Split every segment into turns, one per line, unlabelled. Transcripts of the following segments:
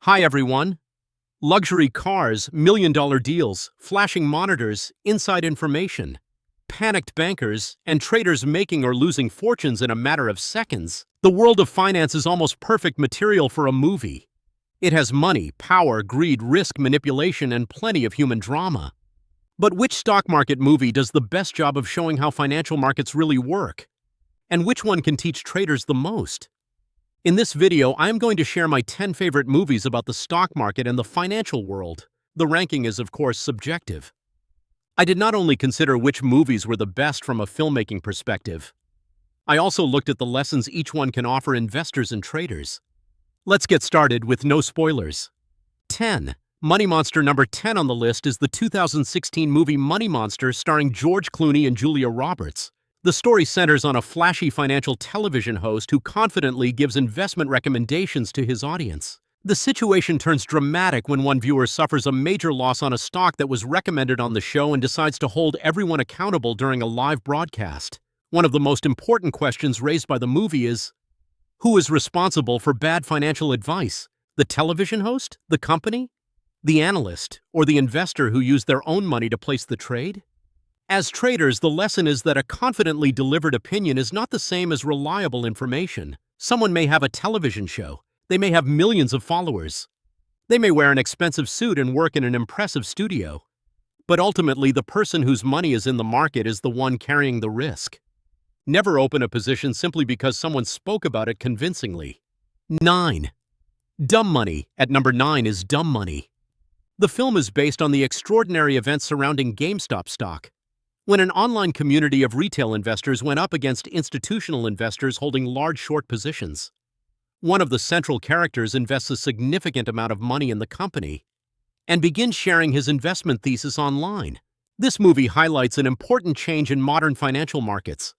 Hi everyone. Luxury cars, million-dollar deals, flashing monitors, inside information, panicked bankers, and traders making or losing fortunes in a matter of seconds. The world of finance is almost perfect material for a movie. It has money, power, greed, risk, manipulation, and plenty of human drama. But which stock market movie does the best job of showing how financial markets really work? And which one can teach traders the most? In this video, I am going to share my 10 favorite movies about the stock market and the financial world. The ranking is, of course, subjective. I did not only consider which movies were the best from a filmmaking perspective, I also looked at the lessons each one can offer investors and traders. Let's get started with no spoilers. 10. Money Monster. Number 10 on the list is the 2016 movie Money Monster starring George Clooney and Julia Roberts. The story centers on a flashy financial television host who confidently gives investment recommendations to his audience. The situation turns dramatic when one viewer suffers a major loss on a stock that was recommended on the show and decides to hold everyone accountable during a live broadcast. One of the most important questions raised by the movie is, who is responsible for bad financial advice? The television host? The company? The analyst? Or the investor who used their own money to place the trade? As traders, the lesson is that a confidently delivered opinion is not the same as reliable information. Someone may have a television show. They may have millions of followers. They may wear an expensive suit and work in an impressive studio. But ultimately, the person whose money is in the market is the one carrying the risk. Never open a position simply because someone spoke about it convincingly. 9. Dumb Money. At number 9 is Dumb Money. The film is based on the extraordinary events surrounding GameStop stock, when an online community of retail investors went up against institutional investors holding large short positions. One of the central characters invests a significant amount of money in the company and begins sharing his investment thesis online. This movie highlights an important change in modern financial markets.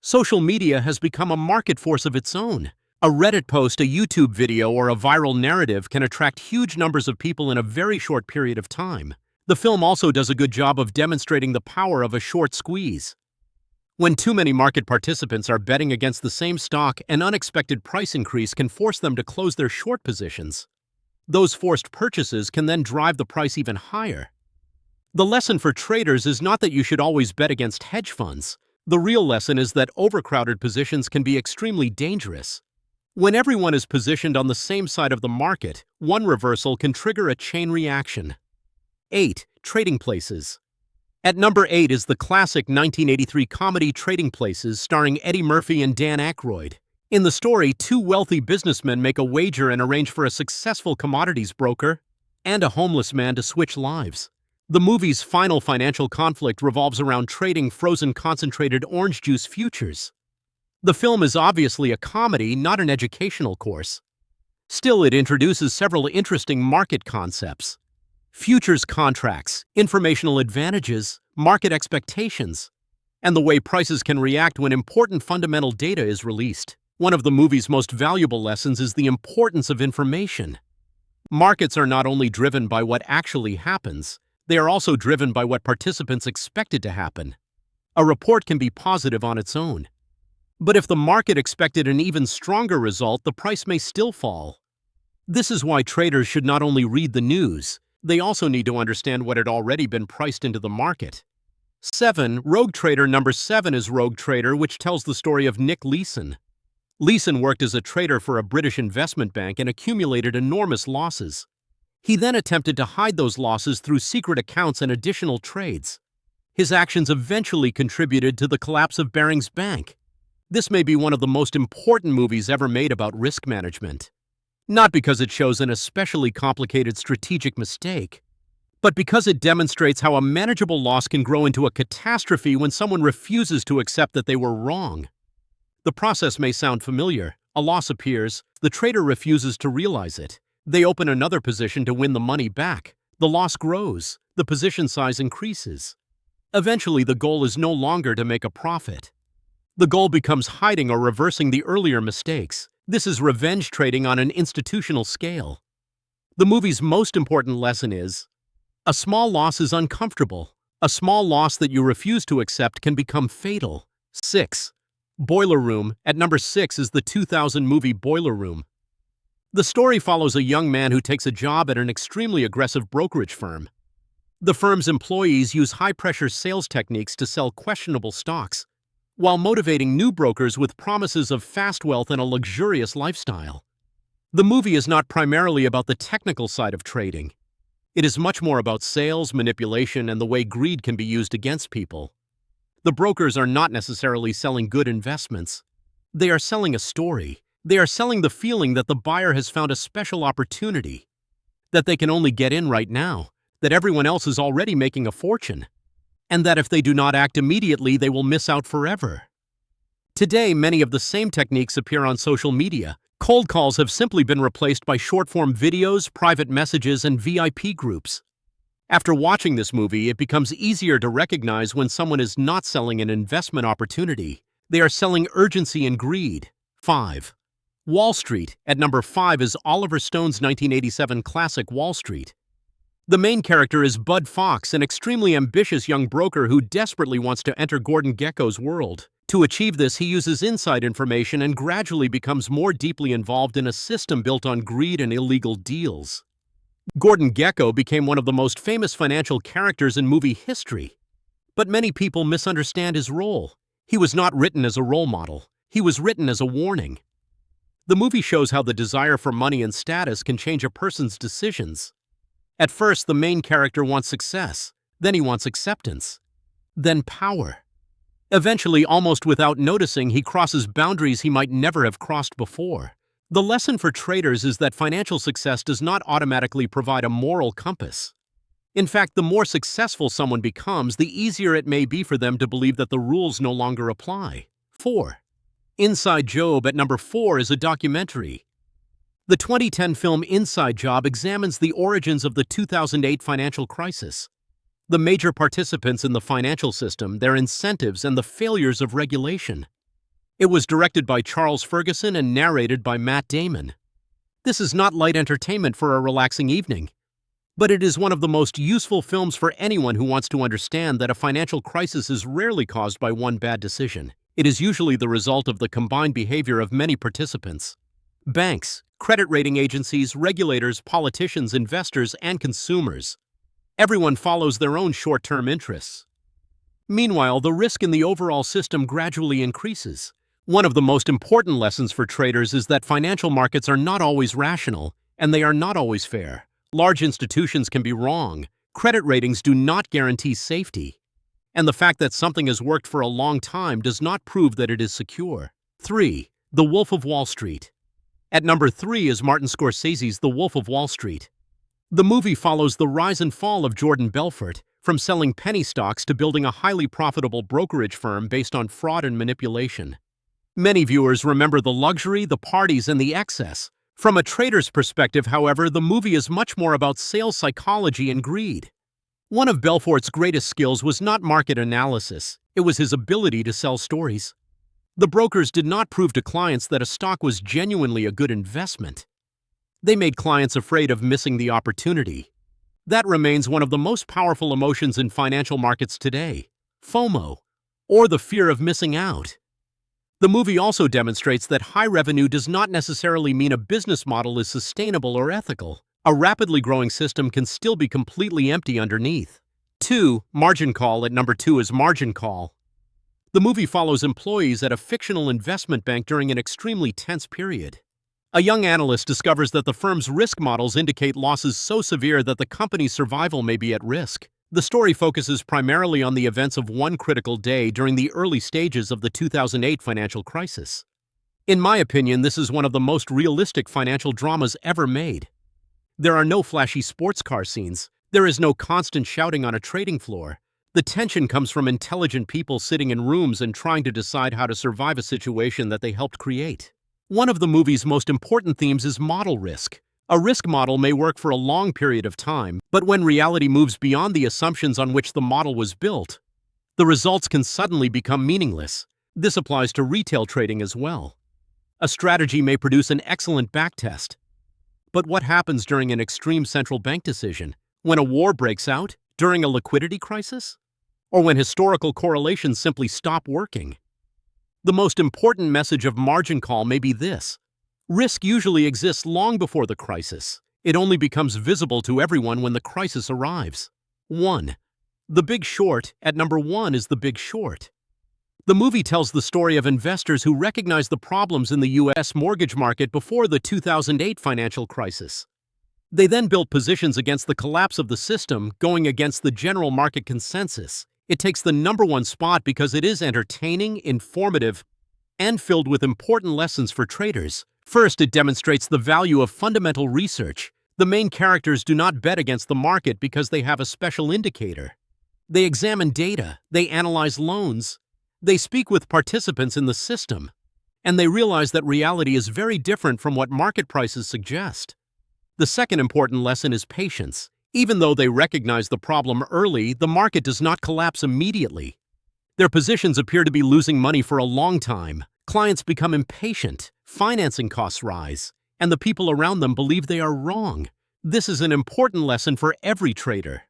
Social media has become a market force of its own. A Reddit post, a YouTube video, or a viral narrative can attract huge numbers of people in a very short period of time. The film also does a good job of demonstrating the power of a short squeeze. When too many market participants are betting against the same stock, an unexpected price increase can force them to close their short positions. Those forced purchases can then drive the price even higher. The lesson for traders is not that you should always bet against hedge funds. The real lesson is that overcrowded positions can be extremely dangerous. When everyone is positioned on the same side of the market, one reversal can trigger a chain reaction. 8. Trading Places. At number 8 is the classic 1983 comedy Trading Places starring Eddie Murphy and Dan Aykroyd. In the story, two wealthy businessmen make a wager and arrange for a successful commodities broker and a homeless man to switch lives. The movie's final financial conflict revolves around trading frozen concentrated orange juice futures. The film is obviously a comedy, not an educational course. Still, it introduces several interesting market concepts: futures contracts, informational advantages, market expectations, and the way prices can react when important fundamental data is released. One of the movie's most valuable lessons is the importance of information. Markets are not only driven by what actually happens, they are also driven by what participants expected to happen. A report can be positive on its own, but if the market expected an even stronger result, the price may still fall. This is why traders should not only read the news, they also need to understand what had already been priced into the market. 7. Rogue Trader. Number 7 is Rogue Trader, which tells the story of Nick Leeson. Leeson worked as a trader for a British investment bank and accumulated enormous losses. He then attempted to hide those losses through secret accounts and additional trades. His actions eventually contributed to the collapse of Barings Bank. This may be one of the most important movies ever made about risk management. Not because it shows an especially complicated strategic mistake, but because it demonstrates how a manageable loss can grow into a catastrophe when someone refuses to accept that they were wrong. The process may sound familiar. A loss appears, the trader refuses to realize it. They open another position to win the money back. The loss grows, the position size increases. Eventually, the goal is no longer to make a profit. The goal becomes hiding or reversing the earlier mistakes. This is revenge trading on an institutional scale. The movie's most important lesson is, a small loss is uncomfortable. A small loss that you refuse to accept can become fatal. 6. Boiler Room. At number 6 is the 2000 movie Boiler Room. The story follows a young man who takes a job at an extremely aggressive brokerage firm. The firm's employees use high-pressure sales techniques to sell questionable stocks, while motivating new brokers with promises of fast wealth and a luxurious lifestyle. The movie is not primarily about the technical side of trading. It is much more about sales, manipulation, and the way greed can be used against people. The brokers are not necessarily selling good investments. They are selling a story. They are selling the feeling that the buyer has found a special opportunity, that they can only get in right now, that everyone else is already making a fortune, and that if they do not act immediately, they will miss out forever. Today, many of the same techniques appear on social media. Cold calls have simply been replaced by short-form videos, private messages, and VIP groups. After watching this movie, it becomes easier to recognize when someone is not selling an investment opportunity. They are selling urgency and greed. 5. Wall Street. At number 5 is Oliver Stone's 1987 classic Wall Street. The main character is Bud Fox, an extremely ambitious young broker who desperately wants to enter Gordon Gekko's world. To achieve this, he uses inside information and gradually becomes more deeply involved in a system built on greed and illegal deals. Gordon Gekko became one of the most famous financial characters in movie history. But many people misunderstand his role. He was not written as a role model. He was written as a warning. The movie shows how the desire for money and status can change a person's decisions. At first, the main character wants success. Then he wants acceptance. Then power. Eventually, almost without noticing, he crosses boundaries he might never have crossed before. The lesson for traders is that financial success does not automatically provide a moral compass. In fact, the more successful someone becomes, the easier it may be for them to believe that the rules no longer apply. 4. Inside Job. At number 4 is a documentary. The 2010 film Inside Job examines the origins of the 2008 financial crisis, the major participants in the financial system, their incentives, and the failures of regulation. It was directed by Charles Ferguson and narrated by Matt Damon. This is not light entertainment for a relaxing evening, but it is one of the most useful films for anyone who wants to understand that a financial crisis is rarely caused by one bad decision. It is usually the result of the combined behavior of many participants: banks, credit rating agencies, regulators, politicians, investors, and consumers. Everyone follows their own short-term interests. Meanwhile, the risk in the overall system gradually increases. One of the most important lessons for traders is that financial markets are not always rational, and they are not always fair. Large institutions can be wrong. Credit ratings do not guarantee safety. And the fact that something has worked for a long time does not prove that it is secure. 3. The Wolf of Wall Street. At number 3 is Martin Scorsese's The Wolf of Wall Street. The movie follows the rise and fall of Jordan Belfort, from selling penny stocks to building a highly profitable brokerage firm based on fraud and manipulation. Many viewers remember the luxury, the parties, and the excess. From a trader's perspective, however, the movie is much more about sales psychology and greed. One of Belfort's greatest skills was not market analysis, it was his ability to sell stories. The brokers did not prove to clients that a stock was genuinely a good investment. They made clients afraid of missing the opportunity. That remains one of the most powerful emotions in financial markets today: FOMO, or the fear of missing out. The movie also demonstrates that high revenue does not necessarily mean a business model is sustainable or ethical. A rapidly growing system can still be completely empty underneath. 2. Margin Call. At number 2 is Margin Call. The movie follows employees at a fictional investment bank during an extremely tense period. A young analyst discovers that the firm's risk models indicate losses so severe that the company's survival may be at risk. The story focuses primarily on the events of one critical day during the early stages of the 2008 financial crisis. In my opinion, this is one of the most realistic financial dramas ever made. There are no flashy sports car scenes. There is no constant shouting on a trading floor. The tension comes from intelligent people sitting in rooms and trying to decide how to survive a situation that they helped create. One of the movie's most important themes is model risk. A risk model may work for a long period of time, but when reality moves beyond the assumptions on which the model was built, the results can suddenly become meaningless. This applies to retail trading as well. A strategy may produce an excellent backtest. But what happens during an extreme central bank decision? When a war breaks out? During a liquidity crisis? Or when historical correlations simply stop working? The most important message of Margin Call may be this: Risk usually exists long before the crisis. It only becomes visible to everyone when the crisis arrives. 1. The Big Short. At number 1 is The Big Short. The movie tells the story of investors who recognized the problems in the U.S. mortgage market before the 2008 financial crisis. They then built positions against the collapse of the system, going against the general market consensus. It takes the number 1 spot because it is entertaining, informative, and filled with important lessons for traders. First, it demonstrates the value of fundamental research. The main characters do not bet against the market because they have a special indicator. They examine data, they analyze loans, they speak with participants in the system, and they realize that reality is very different from what market prices suggest. The second important lesson is patience. Even though they recognize the problem early, the market does not collapse immediately. Their positions appear to be losing money for a long time. Clients become impatient, financing costs rise, and the people around them believe they are wrong. This is an important lesson for every trader.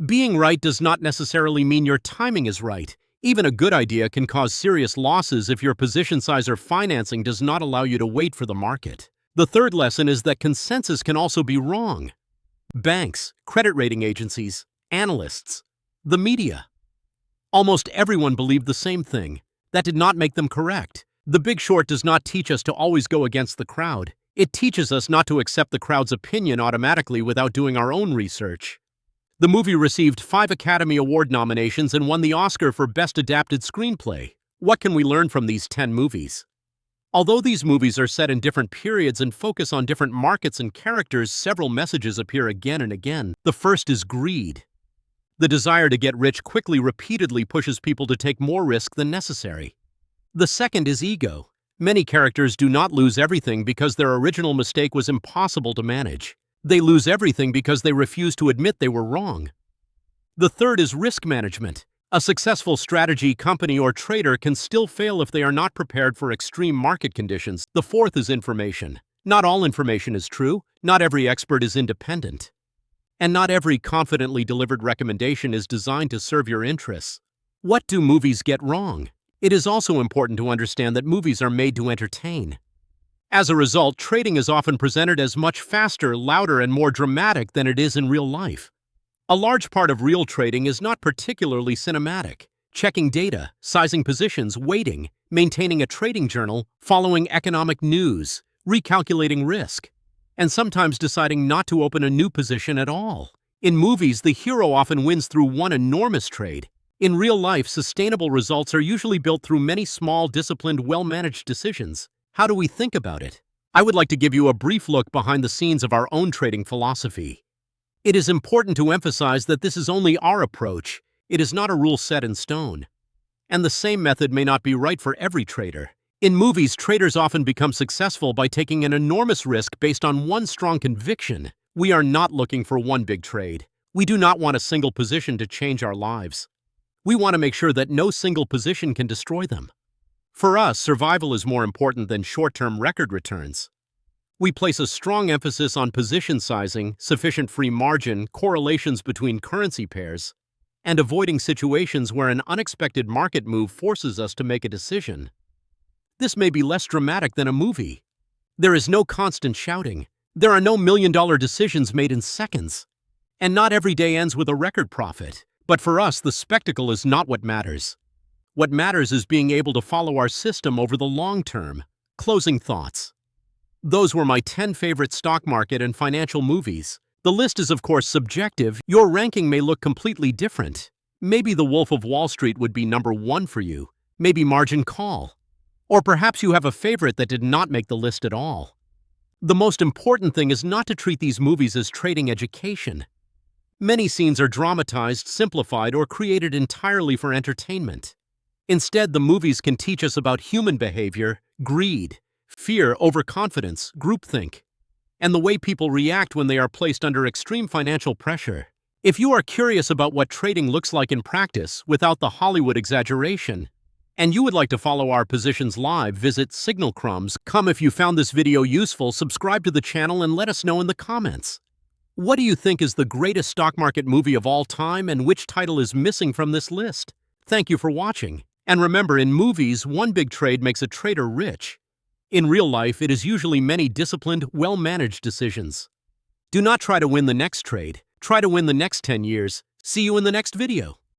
Being right does not necessarily mean your timing is right. Even a good idea can cause serious losses if your position size or financing does not allow you to wait for the market. The third lesson is that consensus can also be wrong. Banks, credit rating agencies, analysts, the media. Almost everyone believed the same thing. That did not make them correct. The Big Short does not teach us to always go against the crowd. It teaches us not to accept the crowd's opinion automatically without doing our own research. The movie received 5 Academy Award nominations and won the Oscar for Best Adapted Screenplay. What can we learn from these 10 movies? Although these movies are set in different periods and focus on different markets and characters, several messages appear again and again. The first is greed. The desire to get rich quickly repeatedly pushes people to take more risk than necessary. The second is ego. Many characters do not lose everything because their original mistake was impossible to manage. They lose everything because they refuse to admit they were wrong. The third is risk management. A successful strategy company or trader can still fail if they are not prepared for extreme market conditions. The fourth is information. Not all information is true. Not every expert is independent. And not every confidently delivered recommendation is designed to serve your interests. What do movies get wrong? It is also important to understand that movies are made to entertain. As a result, trading is often presented as much faster, louder, and more dramatic than it is in real life. A large part of real trading is not particularly cinematic. Checking data, sizing positions, waiting, maintaining a trading journal, following economic news, recalculating risk, and sometimes deciding not to open a new position at all. In movies, the hero often wins through one enormous trade. In real life, sustainable results are usually built through many small, disciplined, well-managed decisions. How do we think about it? I would like to give you a brief look behind the scenes of our own trading philosophy. It is important to emphasize that this is only our approach. It is not a rule set in stone. And the same method may not be right for every trader. In movies, traders often become successful by taking an enormous risk based on one strong conviction. We are not looking for one big trade. We do not want a single position to change our lives. We want to make sure that no single position can destroy them. For us, survival is more important than short-term record returns. We place a strong emphasis on position sizing, sufficient free margin, correlations between currency pairs, and avoiding situations where an unexpected market move forces us to make a decision. This may be less dramatic than a movie. There is no constant shouting. There are no million-dollar decisions made in seconds. And not every day ends with a record profit. But for us, the spectacle is not what matters. What matters is being able to follow our system over the long term. Closing thoughts. Those were my 10 favorite stock market and financial movies. The list is of course subjective. Your ranking may look completely different. Maybe The Wolf of Wall Street would be number 1 for you. Maybe Margin Call. Or perhaps you have a favorite that did not make the list at all. The most important thing is not to treat these movies as trading education. Many scenes are dramatized, simplified, or created entirely for entertainment. Instead, the movies can teach us about human behavior, greed, fear, overconfidence, groupthink, and the way people react when they are placed under extreme financial pressure. If you are curious about what trading looks like in practice without the Hollywood exaggeration, and you would like to follow our positions live, visit Signal.com. If you found this video useful, subscribe to the channel and let us know in the comments. What do you think is the greatest stock market movie of all time, and which title is missing from this list? Thank you for watching. And remember, in movies, one big trade makes a trader rich. In real life, it is usually many disciplined, well-managed decisions. Do not try to win the next trade. Try to win the next 10 years. See you in the next video.